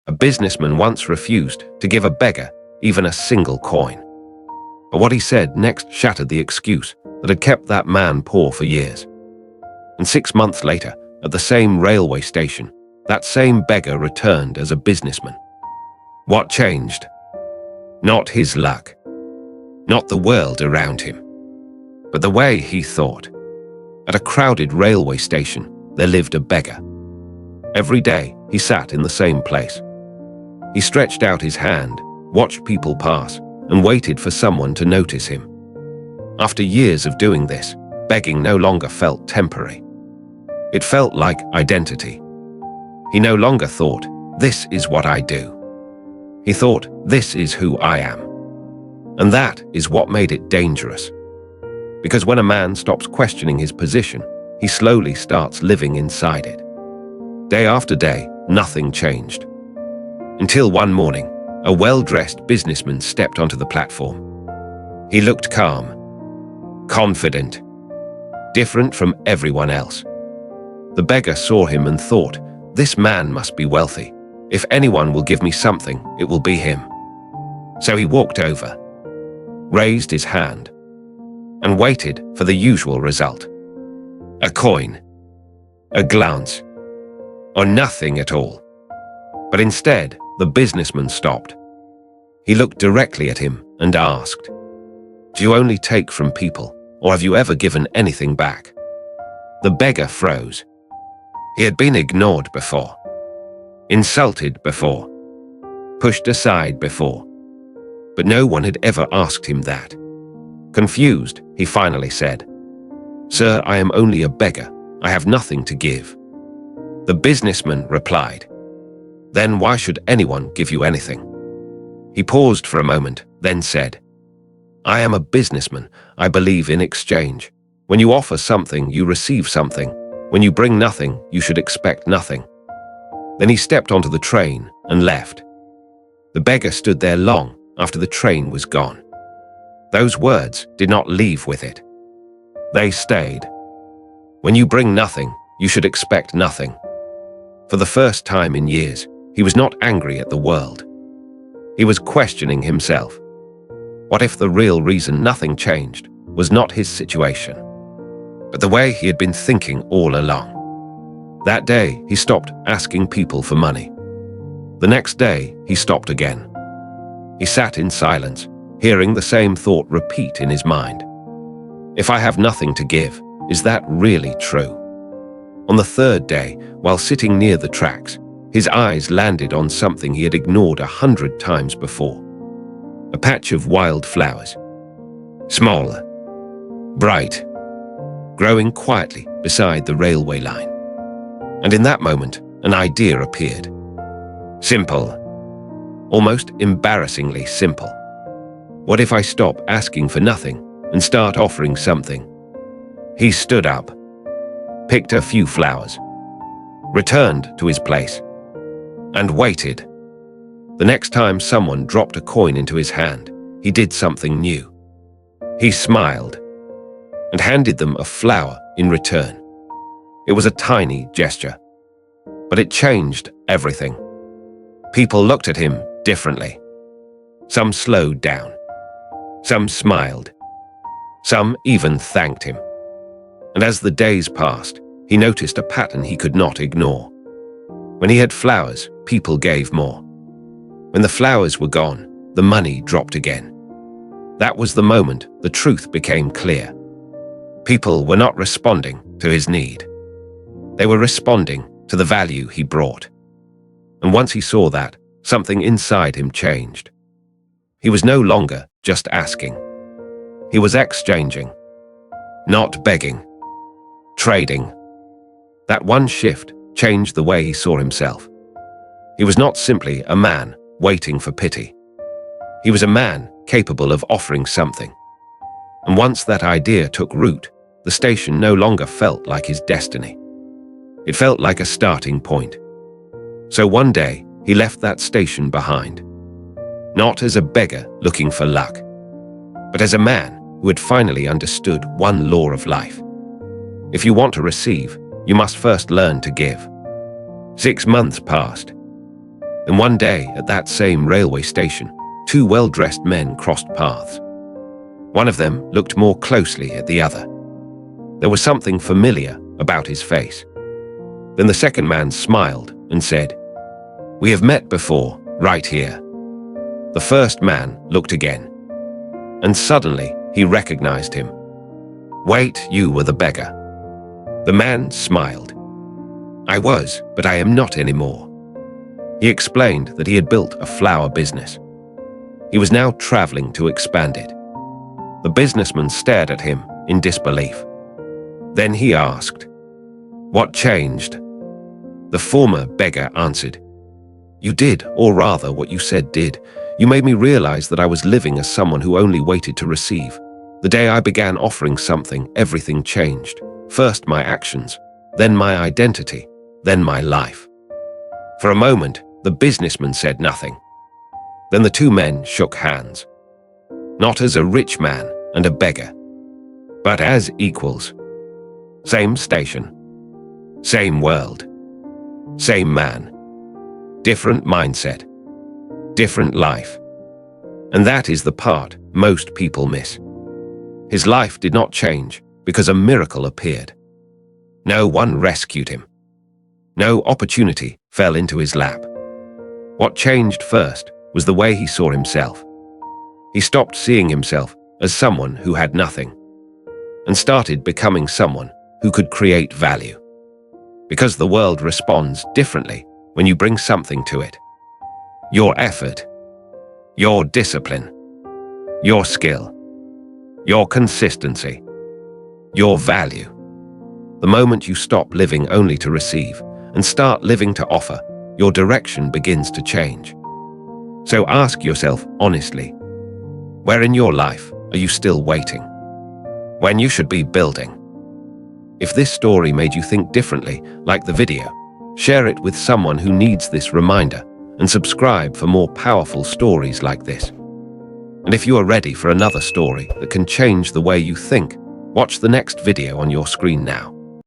A businessman once refused to give a beggar even a single coin. But what he said next shattered the excuse that had kept that man poor for years. And 6 months later, at the same railway station, that same beggar returned as a businessman. What changed? Not his luck, not the world around him, but the way he thought. At a crowded railway station, there lived a beggar. Every day, he sat in the same place. He stretched out his hand, watched people pass, and waited for someone to notice him. After years of doing this, begging no longer felt temporary. It felt like identity. He no longer thought, "This is what I do." He thought, "This is who I am." And that is what made it dangerous. Because when a man stops questioning his position, he slowly starts living inside it. Day after day, nothing changed. Until one morning, a well-dressed businessman stepped onto the platform. He looked calm, confident, different from everyone else. The beggar saw him and thought, "This man must be wealthy. If anyone will give me something, it will be him." So he walked over, raised his hand, and waited for the usual result. A coin, a glance, or nothing at all. But instead, the businessman stopped. He looked directly at him and asked, "Do you only take from people, or have you ever given anything back?" The beggar froze. He had been ignored before, insulted before, pushed aside before, but no one had ever asked him that. Confused, he finally said, "Sir, I am only a beggar. I have nothing to give." The businessman replied, "Then why should anyone give you anything?" He paused for a moment, then said, "I am a businessman. I believe in exchange. When you offer something, you receive something. When you bring nothing, you should expect nothing." Then he stepped onto the train and left. The beggar stood there long after the train was gone. Those words did not leave with it. They stayed. When you bring nothing, you should expect nothing. For the first time in years, he was not angry at the world. He was questioning himself. What if the real reason nothing changed was not his situation, but the way he had been thinking all along? That day, he stopped asking people for money. The next day, he stopped again. He sat in silence, hearing the same thought repeat in his mind. If I have nothing to give, is that really true? On the third day, while sitting near the tracks, his eyes landed on something he had ignored 100 times before. A patch of wild flowers. Small, bright, growing quietly beside the railway line. And in that moment, an idea appeared. Simple, almost embarrassingly simple. What if I stop asking for nothing and start offering something? He stood up, picked a few flowers, returned to his place, and waited. The next time someone dropped a coin into his hand, he did something new. He smiled and handed them a flower in return. It was a tiny gesture, but it changed everything. People looked at him differently. Some slowed down. Some smiled. Some even thanked him. And as the days passed, he noticed a pattern he could not ignore. When he had flowers, people gave more. When the flowers were gone, the money dropped again. That was the moment the truth became clear. People were not responding to his need. They were responding to the value he brought. And once he saw that, something inside him changed. He was no longer just asking. He was exchanging, not begging, trading. That one shift changed the way he saw himself. He was not simply a man waiting for pity. He was a man capable of offering something. And once that idea took root, the station no longer felt like his destiny. It felt like a starting point. So one day, he left that station behind. Not as a beggar looking for luck, but as a man who had finally understood one law of life. If you want to receive, you must first learn to give. 6 months passed. And one day, at that same railway station, two well-dressed men crossed paths. One of them looked more closely at the other. There was something familiar about his face. Then the second man smiled and said, "We have met before, right here." The first man looked again, and suddenly he recognized him. "Wait, you were the beggar." The man smiled. "I was, but I am not anymore." He explained that he had built a flower business. He was now traveling to expand it. The businessman stared at him in disbelief. Then he asked, "What changed?" The former beggar answered, "You did, or rather what you said did. You made me realize that I was living as someone who only waited to receive. The day I began offering something, everything changed. First my actions, then my identity, then my life." For a moment, the businessman said nothing. Then the two men shook hands. Not as a rich man and a beggar, but as equals. Same station, same world, same man. Different mindset, different life. And that is the part most people miss. His life did not change because a miracle appeared. No one rescued him. No opportunity fell into his lap. What changed first was the way he saw himself. He stopped seeing himself as someone who had nothing and started becoming someone who could create value. Because the world responds differently when you bring something to it. Your effort, your discipline, your skill, your consistency, your value. The moment you stop living only to receive and start living to offer, your direction begins to change. So ask yourself honestly, where in your life are you still waiting, when you should be building? If this story made you think differently, like the video, share it with someone who needs this reminder, and subscribe for more powerful stories like this. And if you are ready for another story that can change the way you think, watch the next video on your screen now.